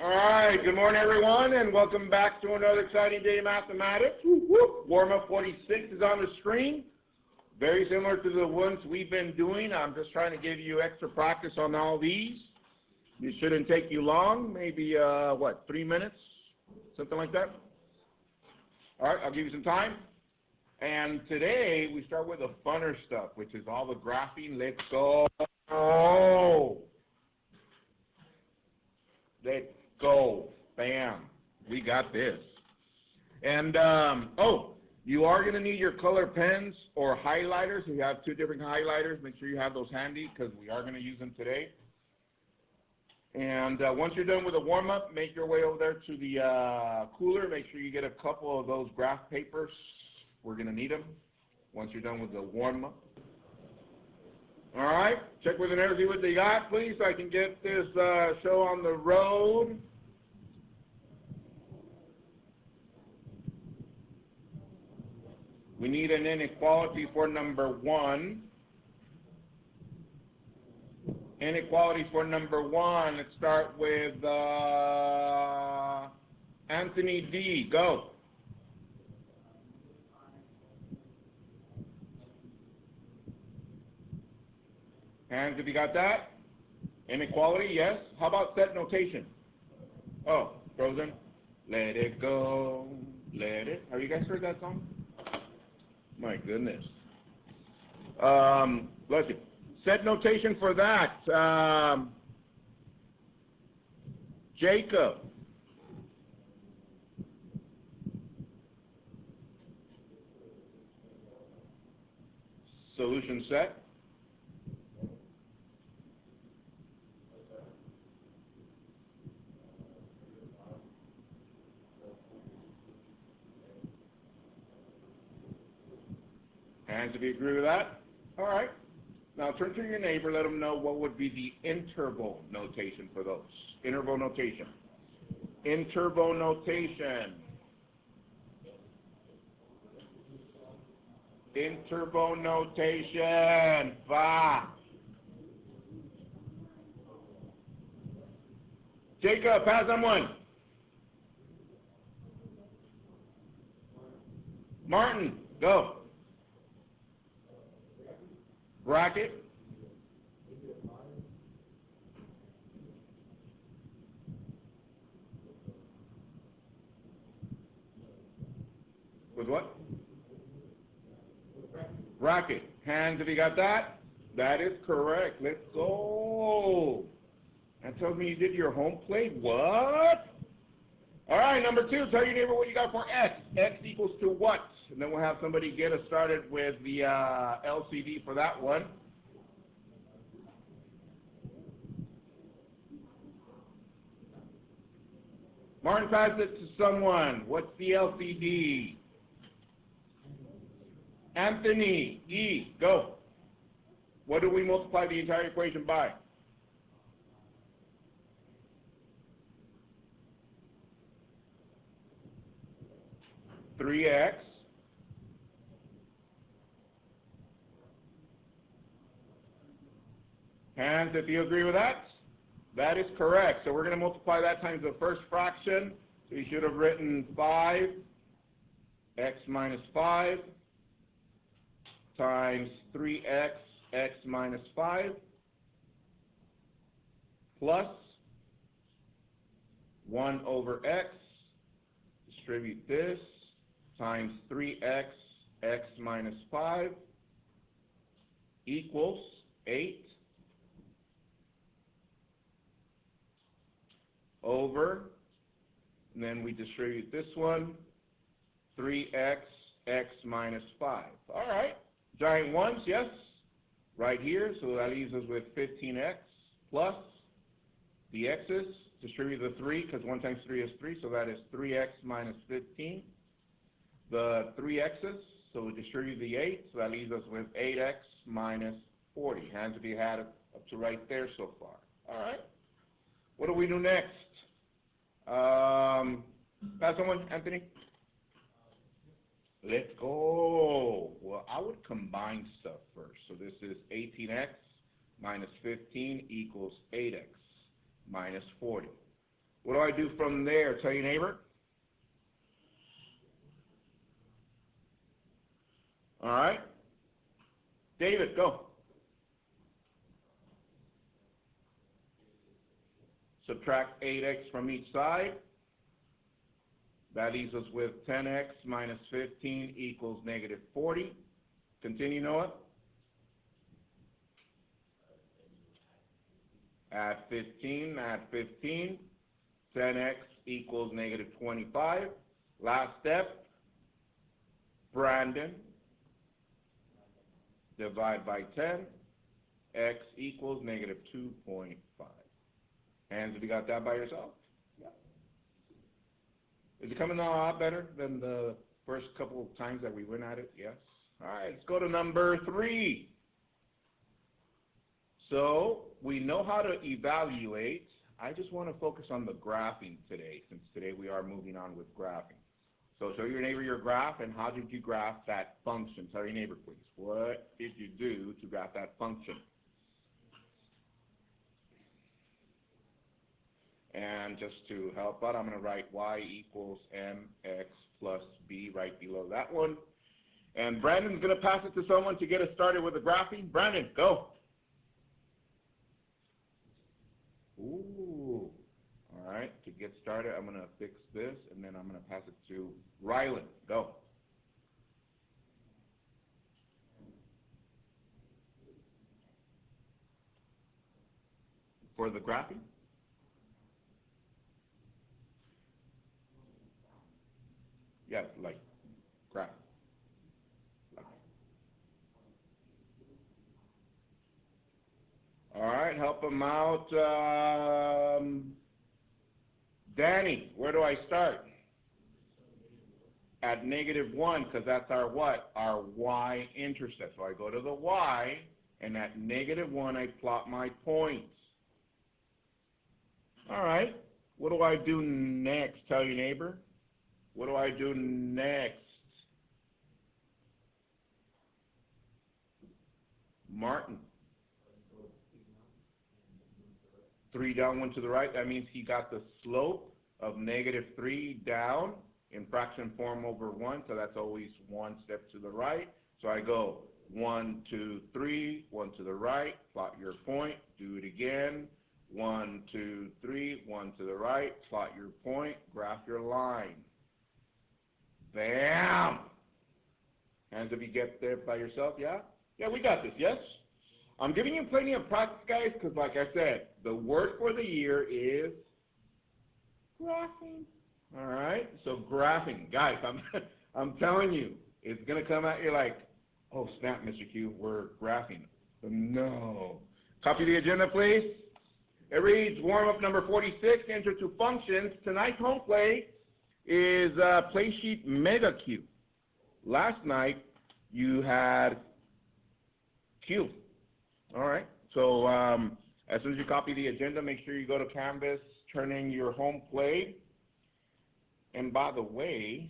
All right, good morning, everyone, and welcome back to another exciting day of mathematics. Warm-up 46 is on the screen. Very similar to the ones we've been doing. I'm just trying to give you extra practice on all these. It shouldn't take you long, maybe, 3 minutes, something like that. All right, I'll give you some time. And today, we start with the funner stuff, which is all the graphing. Let's go. Let's go. Bam. We got this. And, you are going to need your color pens or highlighters. If you have two different highlighters, make sure you have those handy because we are going to use them today. And once you're done with the warm-up, make your way over there to the cooler. Make sure you get a couple of those graph papers. We're going to need them once you're done with the warm-up. All right, check with the neighbors, see what they got, please, so I can get this show on the road. We need an inequality for number 1. Inequality for number 1. Let's start with Anthony D. Go. Hands if you got that. Inequality, yes. How about set notation? Oh, frozen. Let it go. Let it. Have you guys heard that song? My goodness. Bless you. Set notation for that. Jacob. Solution set. Hands if you agree with that. All right. Now turn to your neighbor, let them know what would be the interval notation for those. Interval notation. Interval notation. Interval notation. Va. Jacob, pass on one. Martin, go. Bracket. With what? Bracket. Hands if you got that. That is correct. Let's go. That tells me you did your home plate. What? All right, number 2. Tell your neighbor what you got for x. X equals to what? And then we'll have somebody get us started with the LCD for that one. Martin, pass it to someone. What's the LCD? Anthony, E, go. What do we multiply the entire equation by? (3x). Hands if you agree with that. That is correct. So we're going to multiply that times the first fraction. So you should have written 5, x minus 5, times 3x, x minus 5, plus 1 over x, distribute this, times 3x, x minus 5, equals 8 over, and then we distribute this one, 3x, x minus 5. All right, giant ones, yes, right here, so that leaves us with 15x plus the x's, distribute the 3, because 1 times 3 is 3, so that is 3x minus 15. The 3 x's, so we distribute the 8, so that leaves us with 8x minus 40. Hands if you had it up to right there so far. All right. What do we do next? Pass someone, Anthony. Let's go. Well, I would combine stuff first. So this is 18x minus 15 equals 8x minus 40. What do I do from there? Tell your neighbor. All right. David, go. Subtract 8x from each side. That leaves us with 10x minus 15 equals negative 40. Continue, Noah. Add 15, 10x equals negative 25. Last step, Brandon, divide by 10, x equals negative 2.5. Hands, have you got that by yourself? Yeah. Is it coming out a lot better than the first couple of times that we went at it? Yes. All right, let's go to number 3. So we know how to evaluate. I just want to focus on the graphing today, since today we are moving on with graphing. So show your neighbor your graph, and how did you graph that function? Tell your neighbor, please. What did you do to graph that function? And just to help out, I'm going to write y equals mx plus b right below that one. And Brandon's going to pass it to someone to get us started with the graphing. Brandon, go. Ooh. All right, to get started, I'm going to fix this, and then I'm going to pass it to Rylan. Go. For the graphing? Yeah, like graph. Like. All right, help him out. Danny, where do I start? At negative 1, because that's our what? Our y-intercept. So I go to the y, and at negative 1, I plot my points. All right, what do I do next? Tell your neighbor. What do I do next? Martin. 3 down, 1 to the right. That means he got the slope of negative 3 down in fraction form over 1, so that's always 1 step to the right. So I go 1, 2, 3, 1 to the right, plot your point, do it again. 1, 2, 3, 1 to the right, plot your point, graph your line. Bam! Hands if you get there by yourself, yeah? Yeah, we got this, yes? I'm giving you plenty of practice, guys, because like I said, the word for the year is graphing. All right, so graphing. Guys, I'm telling you, it's going to come at you like, oh, snap, Mr. Q, we're graphing. But no. Copy the agenda, please. It reads, warm-up number 46, enter 2 functions. Tonight's home play is play sheet Mega Q. Last night, you had Q. All right, so as soon as you copy the agenda, make sure you go to Canvas, turn in your home play. And by the way,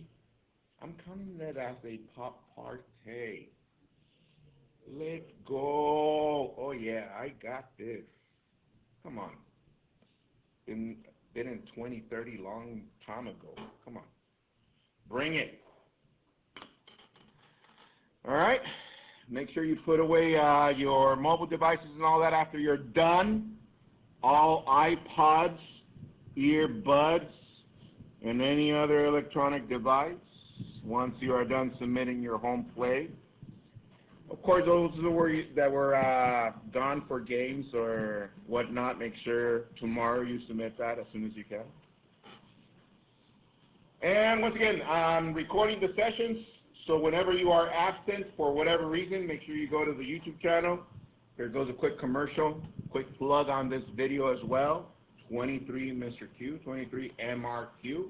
I'm counting that as a pop party. Let's go. Oh, yeah, I got this. Come on. Been in 20, 30 long time ago. Come on. Bring it. All right. Make sure you put away your mobile devices and all that after you're done. All iPods, earbuds, and any other electronic device once you are done submitting your home play. Of course, those that were gone for games or whatnot, make sure tomorrow you submit that as soon as you can. And once again, I'm recording the sessions, so whenever you are absent for whatever reason, make sure you go to the YouTube channel. There goes a quick commercial, quick plug on this video as well. 23 Mr. Q, 23 MRQ.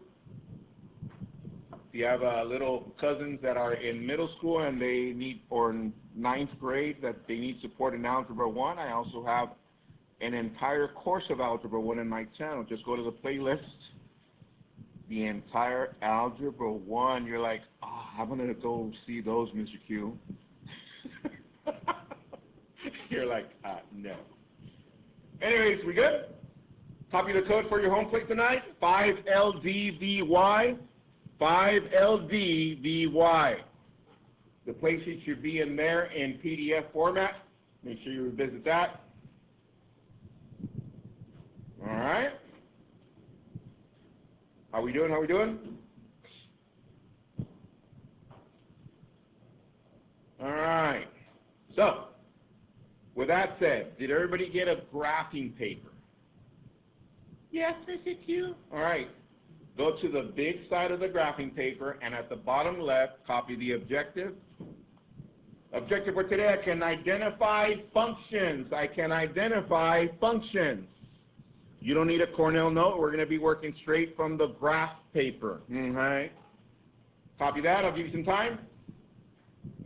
If you have little cousins that are in middle school and they need, or 9th grade, that they need support in Algebra 1, I also have an entire course of Algebra 1 in my channel. Just go to the playlist, the entire Algebra 1. You're like, oh, I'm going to go see those, Mr. Q. You're like, no. Anyways, we good? Copy the code for your home plate tonight, 5LDVY, 5LDVY. The plate sheet should be in there in PDF format. Make sure you revisit that. All right. How we doing? How we doing? All right. So, with that said, did everybody get a graphing paper? Yes, Mr. Q. All right. Go to the big side of the graphing paper, and at the bottom left, copy the objective. Objective for today, I can identify functions. I can identify functions. You don't need a Cornell note. We're going to be working straight from the graph paper. Okay. Copy that. I'll give you some time.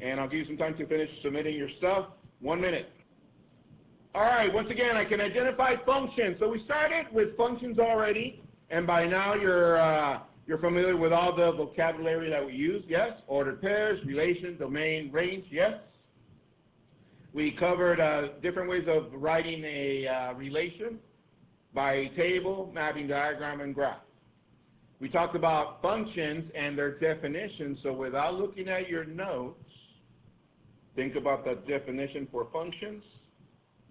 And I'll give you some time to finish submitting your stuff. 1 minute. All right. Once again, I can identify functions. So we started with functions already. And by now you're familiar with all the vocabulary that we use. Yes. Ordered pairs, relation, domain, range. Yes. We covered different ways of writing a relation by table, mapping diagram, and graph. We talked about functions and their definition, so without looking at your notes, think about the definition for functions.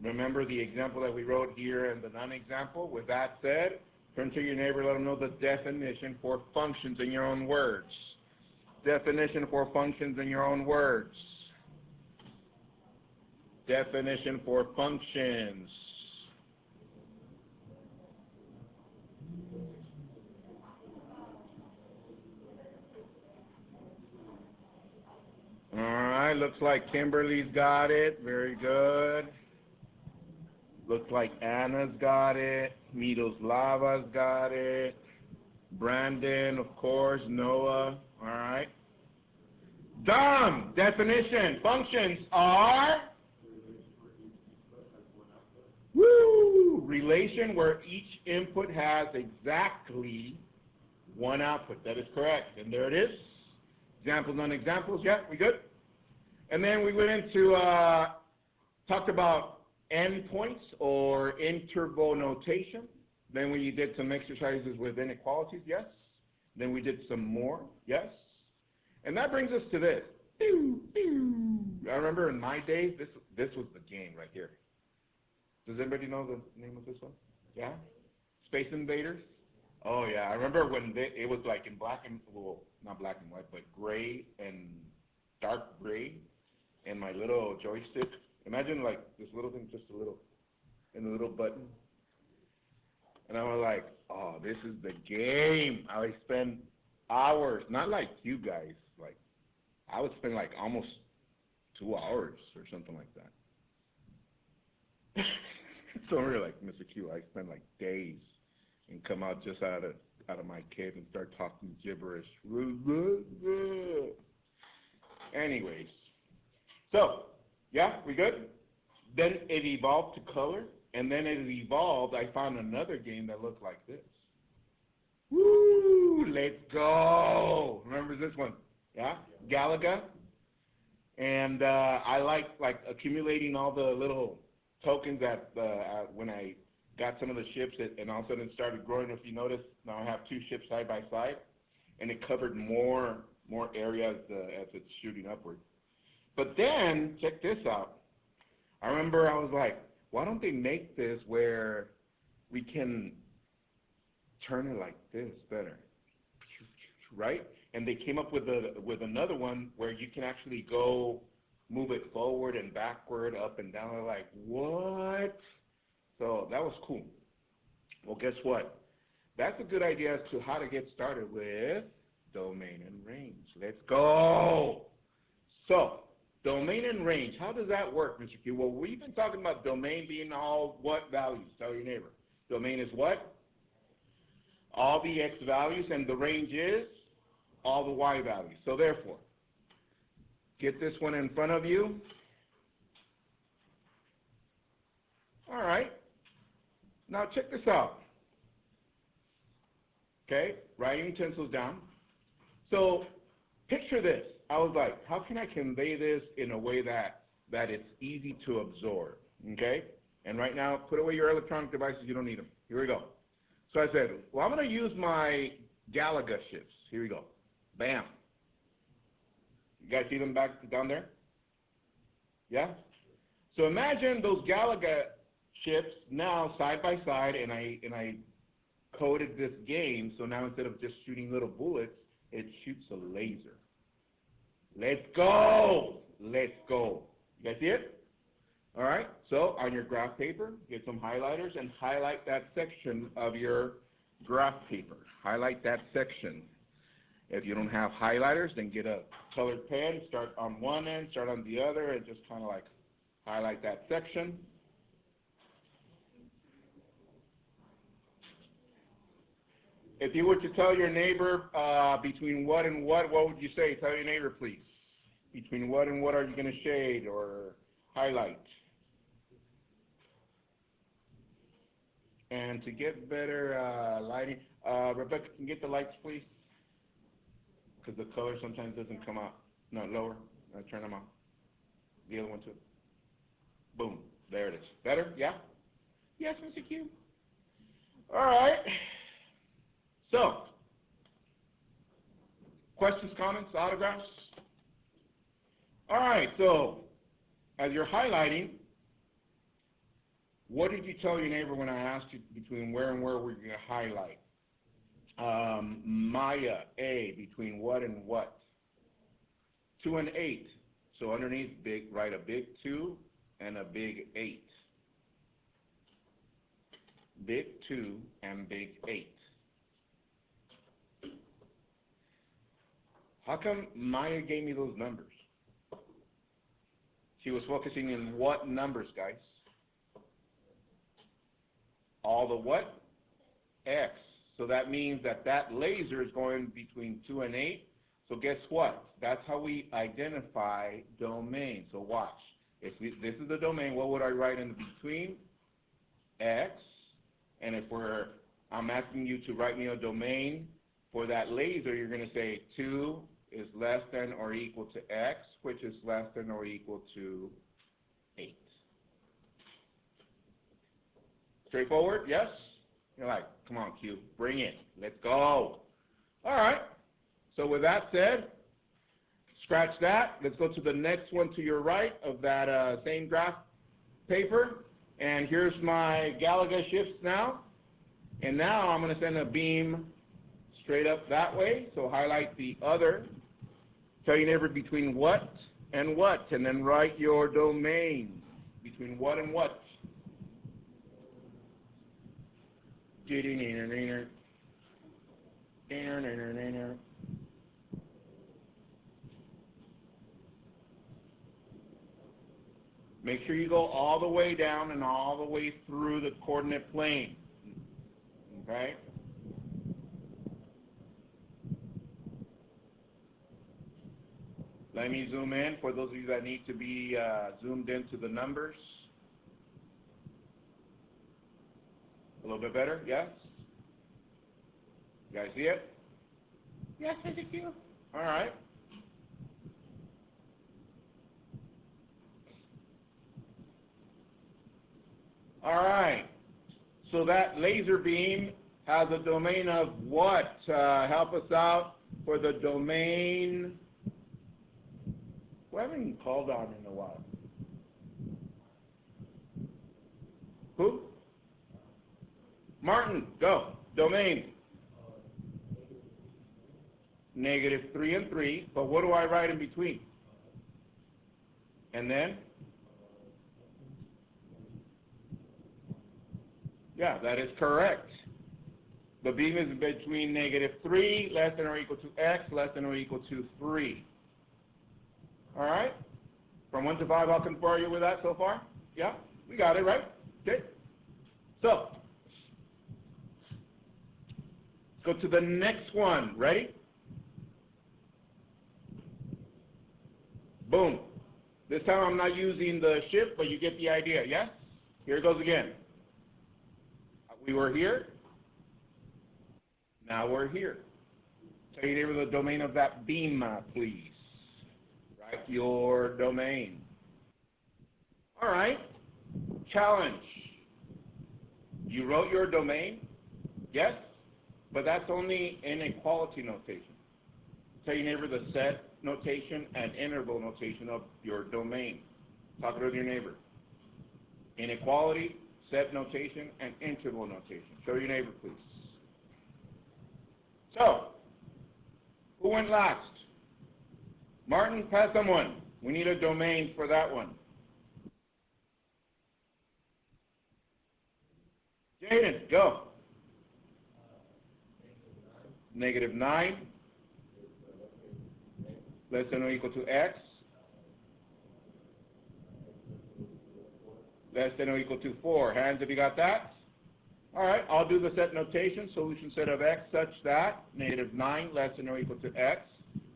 Remember the example that we wrote here and the non-example. With that said, turn to your neighbor, let them know the definition for functions in your own words. Definition for functions in your own words. Definition for functions. All right, looks like Kimberly's got it. Very good. Looks like Anna's got it. Miroslava's got it. Brandon, of course. Noah. All right. Dom, definition. Functions are relation where each input has exactly one output. That is correct. And there it is. Examples, non-examples. Yeah, we good? And then we went into, talked about endpoints or interval notation. Then we did some exercises with inequalities. Yes. Then we did some more. Yes. And that brings us to this. I remember in my days, this was the game right here. Does anybody know the name of this one? Yeah? Space Invaders? Oh, yeah. I remember when it was like in black and, well, not black and white, but gray and dark gray, and my little joystick. Imagine like this little thing, just a little, and a little button. And I was like, oh, this is the game. I would spend hours, not like you guys, like, I would spend like almost 2 hours or something like that. So we were like, Mr. Q, I spend like days and come out just out of my cave and start talking gibberish. Anyways, so yeah, we good? Then it evolved to color, and then it evolved. I found another game that looked like this. Woo! Let's go! Remember this one? Yeah, Galaga. And I like accumulating all the little tokens that when I got some of the ships, and all of a sudden it started growing. If you notice, now I have 2 ships side by side, and it covered more area as it's shooting upward. But then, check this out. I remember I was like, why don't they make this where we can turn it like this better, right? And they came up with another one where you can actually go move it forward and backward, up and down. They're like, what? So that was cool. Well, guess what? That's a good idea as to how to get started with domain and range. Let's go. So, domain and range, how does that work, Mr. Q? Well, we've been talking about domain being all what values? Tell your neighbor. Domain is what? All the x values, and the range is all the y values. So therefore, get this one in front of you. All right. Now check this out. Okay, writing utensils down. So picture this. I was like, how can I convey this in a way that it's easy to absorb? Okay? And right now, put away your electronic devices. You don't need them. Here we go. So I said, well, I'm going to use my Galaga shifts. Here we go. Bam. You guys see them back down there? Yeah? So imagine those Galaga chips now side by side, and I coded this game, so now instead of just shooting little bullets, it shoots a laser. Let's go! Let's go. You guys see it? All right, so on your graph paper, get some highlighters and highlight that section of your graph paper. Highlight that section. If you don't have highlighters, then get a colored pen, start on one end, start on the other, and just kind of like highlight that section. If you were to tell your neighbor between what and what would you say? Tell your neighbor, please. Between what and what are you going to shade or highlight? And to get better lighting, Rebecca, can you get the lights, please? Because the color sometimes doesn't come out. No, lower. Turn them on. The other one too. Boom. There it is. Better? Yeah? Yes, Mr. Q. All right. So, questions, comments, autographs? All right, so as you're highlighting, what did you tell your neighbor when I asked you between where and where were you going to highlight? Maya, A, between what and what? 2 and 8. So underneath, write a big 2 and a big 8. Big 2 and big 8. How come Maya gave me those numbers? She was focusing in what numbers, guys? All the what? X. So that means that laser is going between 2 and 8. So guess what? That's how we identify domain. So watch. If this is the domain, what would I write in between? X. And if I'm asking you to write me a domain for that laser, you're going to say 2 is less than or equal to X, which is less than or equal to 8. Straightforward? Yes? You're like, come on, Q, bring it. Let's go. All right. So with that said, scratch that. Let's go to the next one to your right of that same graph paper. And here's my Galaga shifts now. And now I'm going to send a beam straight up that way. So highlight the other. Tell your neighbor between what and what. And then write your domain. Between what and what. Make sure you go all the way down and all the way through the coordinate plane. Okay? Let me zoom in for those of you that need to be zoomed into the numbers. A little bit better? Yes? You guys see it? Yes, thank you. All right. All right. So that laser beam has a domain of what? Help us out for the domain. We haven't called on in a while. Who? Martin, go. Domain. -3 and 3. But what do I write in between? And then? Yeah, that is correct. The beam is between -3, less than or equal to x, less than or equal to 3. All right? From 1 to 5, how far are you with that so far? Yeah? We got it, right? Okay. So, let's go to the next one. Ready? Boom. This time I'm not using the shift, but you get the idea, yes? Here it goes again. We were here. Now we're here. Tell your neighbor the domain of that beam, please. Write your domain. All right. Challenge. You wrote your domain. Yes? But that's only inequality notation. Tell your neighbor the set notation and interval notation of your domain. Talk it with your neighbor. Inequality, set notation, and interval notation. Show your neighbor, please. So, who went last? Martin, pass someone. We need a domain for that one. Jaden, go. -9 less than or equal to x less than or equal to 4. Hands if you got that. All right, I'll do the set notation. Solution set of x such that -9 less than or equal to x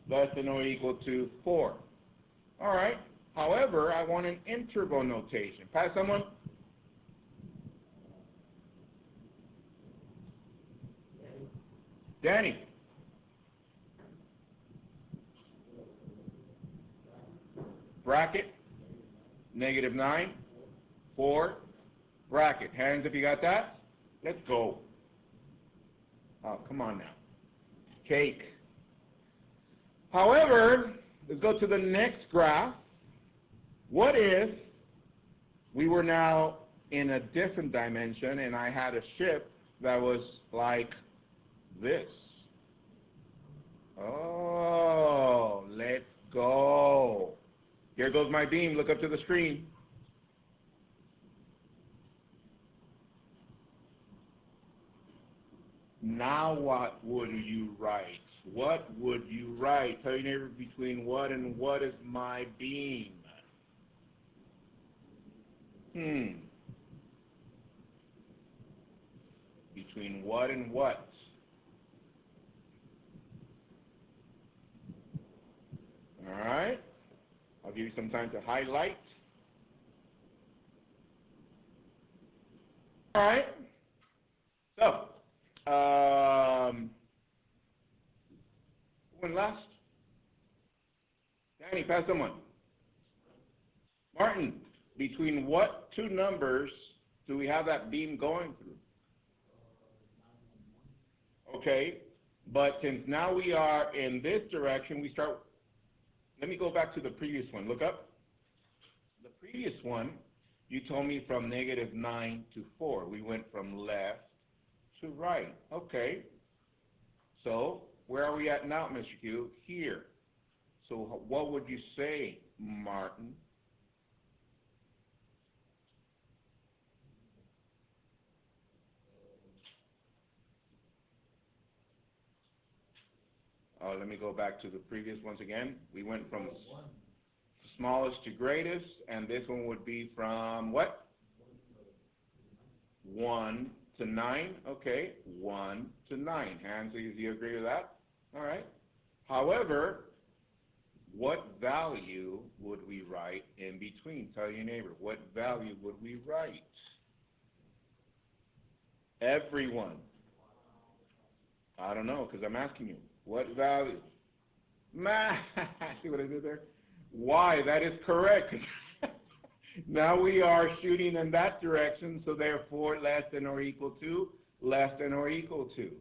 less than or equal to 4. All right, however, I want an interval notation. Pass someone. Danny. Bracket, -9, 4, bracket. Hands if you got that. Let's go. Oh, come on now. Cake. However, let's go to the next graph. What if we were now in a different dimension and I had a ship that was like this? Oh, let's go. Here goes my beam. Look up to the screen. Now what would you write? What would you write? Tell your neighbor between what and what is my beam? Between what and what? All right. I'll give you some time to highlight. All right. So, who went last? Danny, pass someone. Martin, between what two numbers do we have that beam going through? Okay, but since now we are in this direction, we start. Let me go back to the previous one. Look up. The previous one, you told me from -9 to 4. We went from left to right. Okay. So where are we at now, Mr. Q? Here. So what would you say, Martin? Let me go back to the previous ones again. We went from smallest to greatest, and this one would be from what? 1 to 9. Okay, 1 to 9. Hands, do you agree with that? All right. However, what value would we write in between? Tell your neighbor, what value would we write? Everyone. I don't know, because I'm asking you. What value? See what I did there? Y, that is correct. Now we are shooting in that direction, so therefore less than or equal to, less than or equal to. Do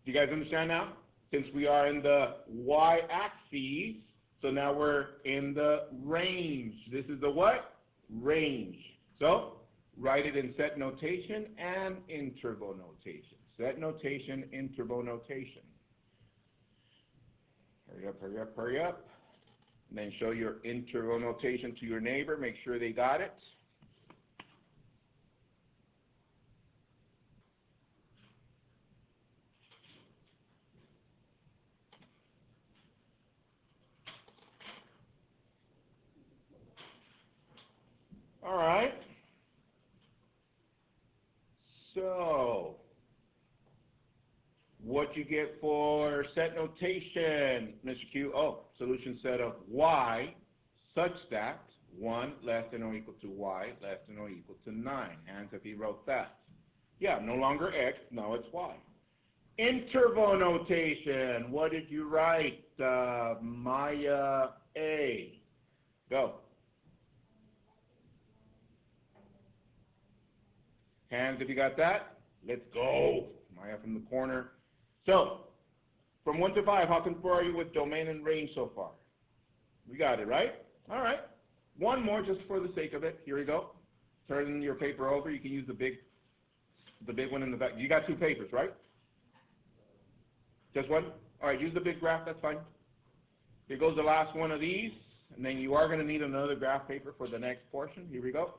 you guys understand now? Since we are in the y-axis, so now we're in the range. This is the what? Range. So write it in set notation and interval notation. Set notation, interval notation. Hurry up, hurry up, hurry up. And then show your interval notation to your neighbor. Make sure they got it. All right. So, what you get for set notation, Mr. Q? Oh, solution set of y such that 1 less than or equal to y less than or equal to 9. Hands if he wrote that. Yeah, no longer x, now it's y. Interval notation. What did you write, Maya A? Go. Hands if you got that. Let's go. corner. So, from 1 to 5, how comfortable are you with domain and range so far? We got it, right? All right. One more just for the sake of it. Here we go. Turn your paper over. You can use the big one in the back. You got 2 papers, right? Just one? All right, use the big graph. That's fine. Here goes the last one of these. And then you are going to need another graph paper for the next portion. Here we go.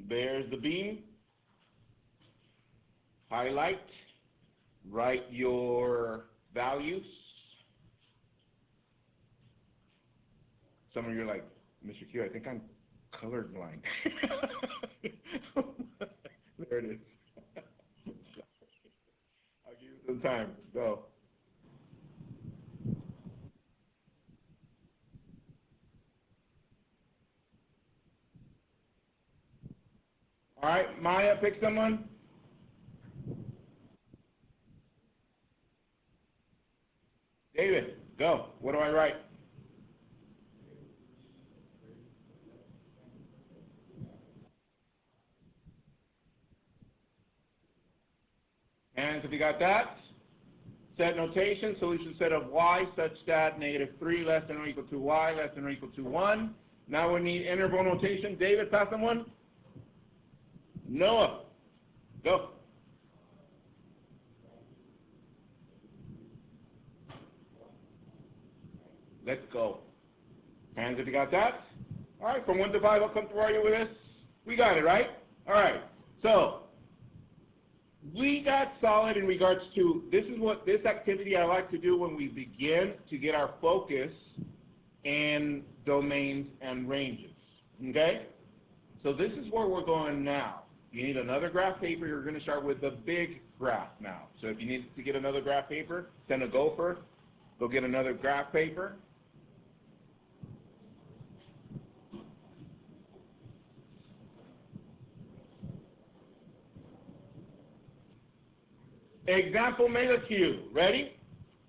There's the beam. Highlight. Write your values. Some of you are like, Mr. Q, I think I'm colorblind. There it is. I'll give you some time. Go. All right, Maya, pick someone. David, go. What do I write? Hands if you got that. Set notation, solution set of y such that -3 less than or equal to y less than or equal to 1. Now we need interval notation. David, pass someone. Noah, go. Let's go. Hands if you got that. All right, from 1 to 5, how comfortable are you with this? We got it, right? All right, so we got solid in regards to, this activity I like to do when we begin to get our focus in domains and ranges, okay? So this is where we're going now. You need another graph paper. You're going to start with the big graph now. So if you need to get another graph paper, send a gopher. Go get another graph paper. Example meta Q. Ready?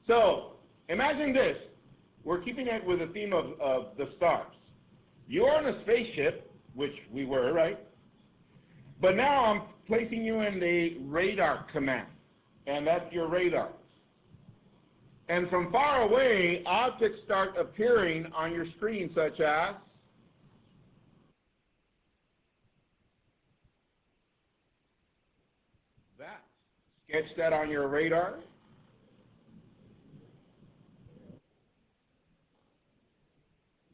So imagine this. We're keeping it with the theme of the stars. You're on a spaceship, which we were, right? But now I'm placing you in the radar command, and that's your radar. And from far away, objects start appearing on your screen, such as that. Sketch that on your radar.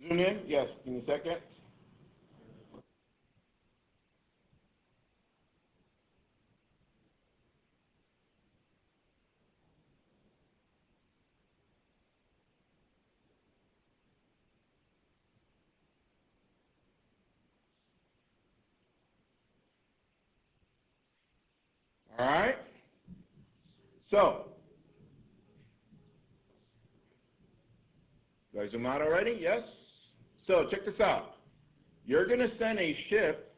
Zoom in? Yes, give me a second. All right. So, do I zoom out already? Yes? So, check this out. You're going to send a ship,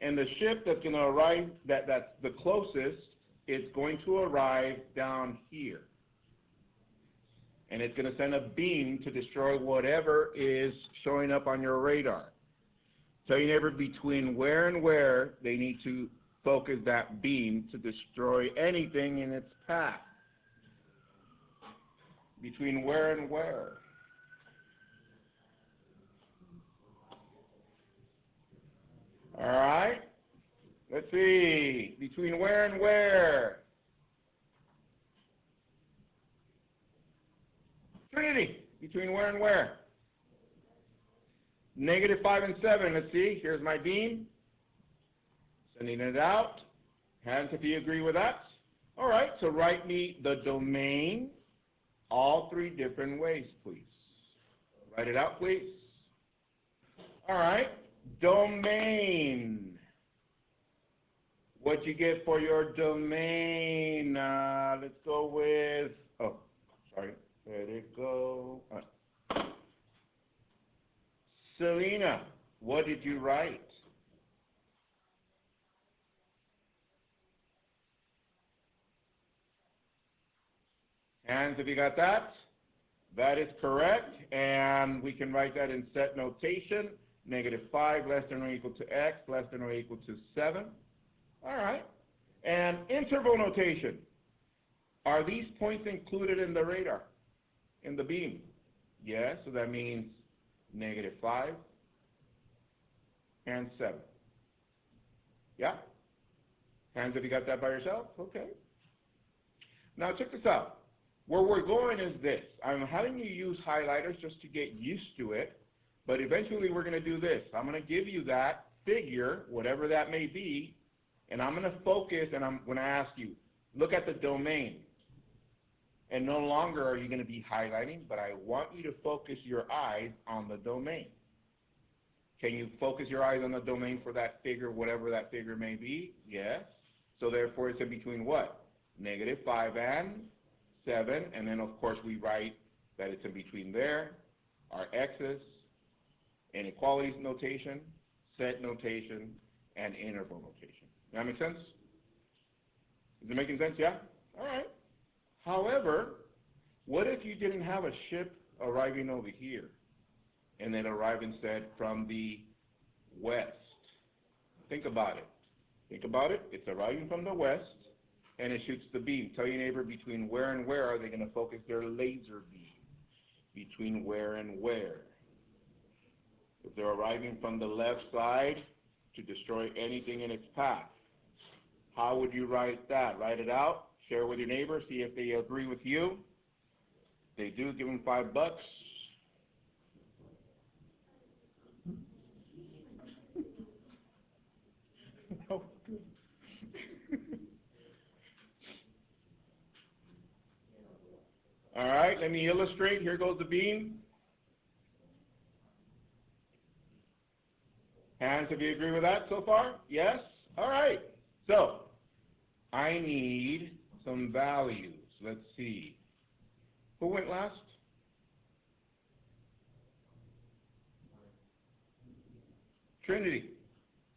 and the ship that's going to arrive, that's the closest, it's going to arrive down here. And it's going to send a beam to destroy whatever is showing up on your radar. Tell your neighbor between where and where they need to focus that beam to destroy anything in its path. Between where and where. All right. Let's see. Between where and where? Trinity. Between where and where? -5 and 7. Let's see. Here's my beam. Sending it out. Hands if you agree with that. All right. So write me the domain all 3 different ways, please. Write it out, please. All right. Domain. What you get for your domain? Let's go with, oh, sorry. Let it go. Selena, what did you write? Hands if you got that. That is correct, and we can write that in set notation. -5 less than or equal to x less than or equal to 7. All right. And Interval notation. Are these points included in the radar, in the beam? Yes, so that means -5 and 7. Yeah? Hands if you got that by yourself? Okay. Now check this out. Where we're going is this. I'm having you use highlighters just to get used to it, but eventually we're going to do this. I'm going to give you that figure, whatever that may be, and I'm going to focus and I'm going to ask you, look at the domain. And no longer are you going to be highlighting, but I want you to focus your eyes on the domain. Can you focus your eyes on the domain for that figure, whatever that figure may be? Yes. So therefore it's in between what? -5 and 7, and then of course we write that it's in between there, our x's, inequalities notation, set notation, and interval notation. Does that make sense? Is it making sense? Yeah? All right. However, what if you didn't have a ship arriving over here and then arrive instead from the west? Think about it. Think about it. It's arriving from the west and it shoots the beam. Tell your neighbor between where and where are they going to focus their laser beam? Between where and where? If they're arriving from the left side to destroy anything in its path, how would you write that? Write it out. Share it with your neighbor, see if they agree with you. If they do, give them $5. Oh, good. All right, let me illustrate. Here goes the beam. Hands, if you agree with that so far? Yes? All right. So, I need some values. Let's see. Who went last? Trinity.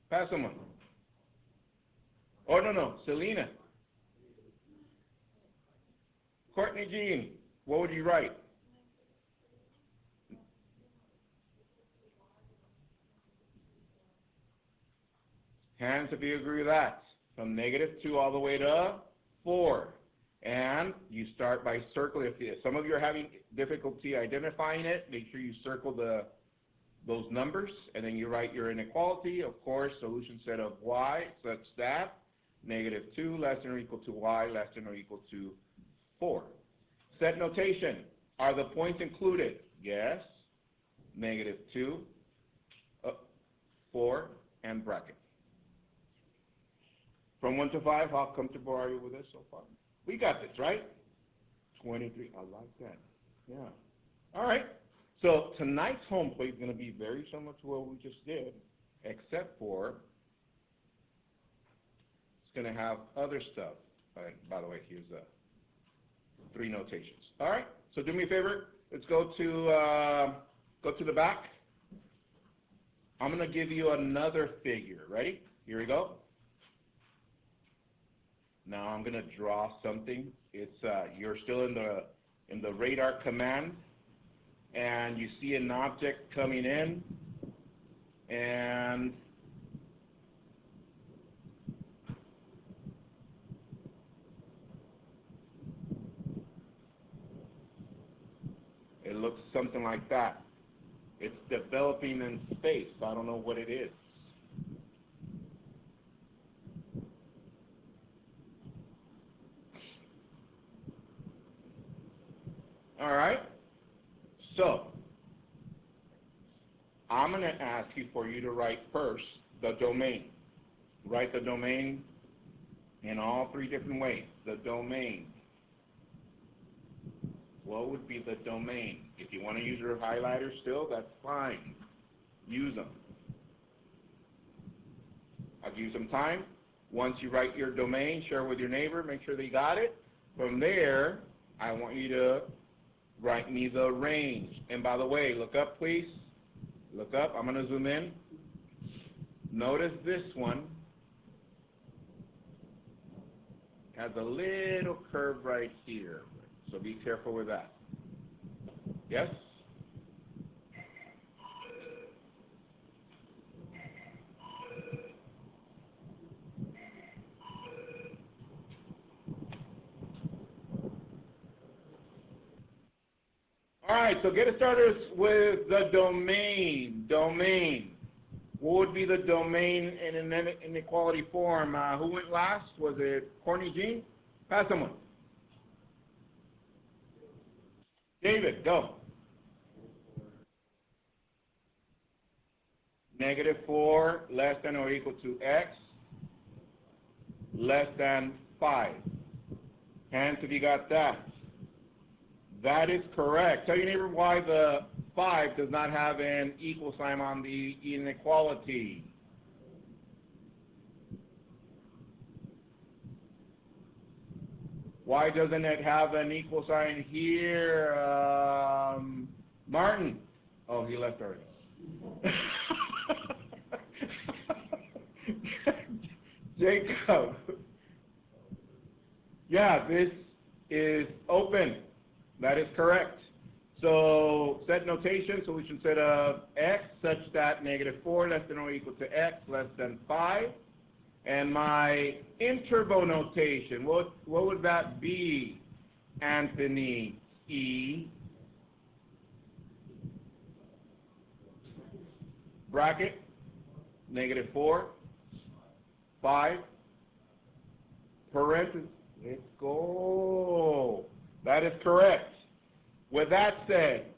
Pass someone. Oh, no. Selena. Courtney Jean. What would you write? Hands if you agree with that. From -2 all the way to 4. And you start by circling. If some of you are having difficulty identifying it, make sure you circle those numbers, and then you write your inequality. Of course, solution set of y such that -2 less than or equal to y less than or equal to 4. Set notation. Are the points included? Yes. -2, 4, and bracket. From 1 to 5, how comfortable are you with this so far? We got this, right? 23. I like that. Yeah. All right. So tonight's home plate is going to be very similar to what we just did, except for it's going to have other stuff. By the way, here's 3 notations. All right. So do me a favor. Let's go to the back. I'm going to give you another figure. Ready? Here we go. Now I'm going to draw something. It's you're still in the radar command, and you see an object coming in, and it looks something like that. It's developing in space. I don't know what it is. All right. So I'm going to ask you for you to write first the domain. Write the domain in all 3 different ways. The domain. What would be the domain? If you want to use your highlighters still, that's fine. Use them. I'll give you some time. Once you write your domain, share with your neighbor, make sure they got it. From there, I want you to write me the range. And by the way, look up, please. Look up. I'm going to zoom in. Notice this one has a little curve right here. So be careful with that. Yes? right, so get us started with the domain. Domain. What would be the domain in an inequality form? Who went last? Was it Courtney Jean? Pass someone. David, go. -4 less than or equal to x less than 5. Hands if you got that. That is correct. Tell your neighbor why the 5 does not have an equal sign on the inequality. Why doesn't it have an equal sign here? Martin. Oh, he left already. Jacob. Yeah, this is open. That is correct. So set notation, solution set of x such that -4 less than or equal to x less than 5. And my interval notation, what would that be, Anthony? E bracket, -4, 5, parentheses. Let's go. That is correct. With that said,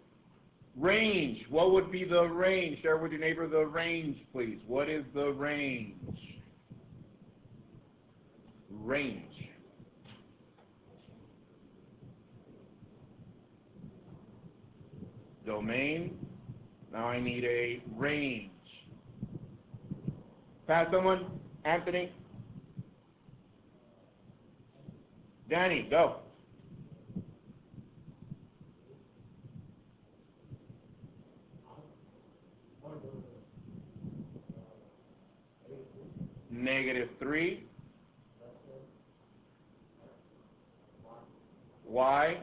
range. What would be the range? Share with your neighbor the range, please. What is the range? Range. Domain. Now I need a range. Pass someone. Anthony. Danny, go. -3. Y.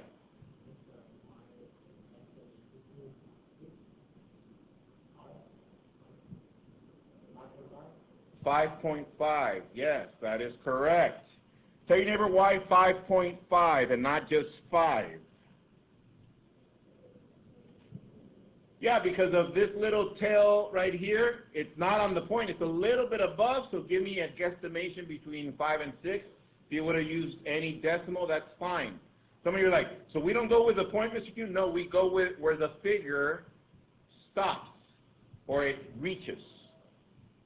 5.5. Yes, that is correct. Tell your neighbor why 5.5 and not just 5. Yeah, because of this little tail right here. It's not on the point. It's a little bit above, so give me a guesstimation between 5 and 6. If you would have used any decimal, that's fine. Some of you are like, so we don't go with the point, Mr. Q? No, we go with where the figure stops or it reaches.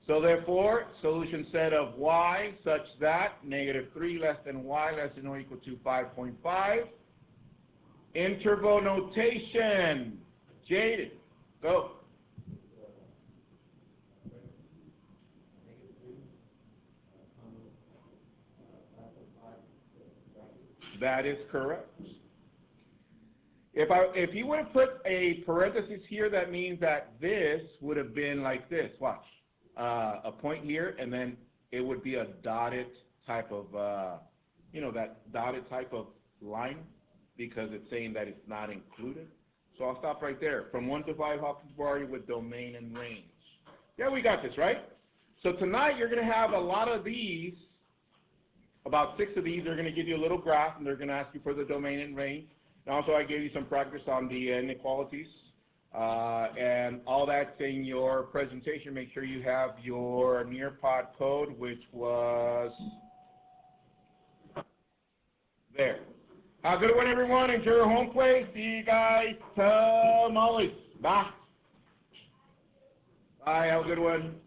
So therefore, solution set of y such that -3 less than y less than or equal to 5.5. Interval notation. Jaden, go. That is correct. If you would have put a parenthesis here, that means that this would have been like this. Watch. A point here, and then it would be a dotted type of, that dotted type of line, because it's saying that it's not included. So I'll stop right there. From 1 to 5, Hawkins Barty with domain and range. Yeah, we got this, right? So tonight you're going to have a lot of these. About 6 of these are going to give you a little graph, and they're going to ask you for the domain and range. And also I gave you some practice on the inequalities. And all that's in your presentation. Make sure you have your Nearpod code, which was there. Have a good one, everyone. Enjoy your home play. See you guys tomorrow. Bye. Bye. Have a good one.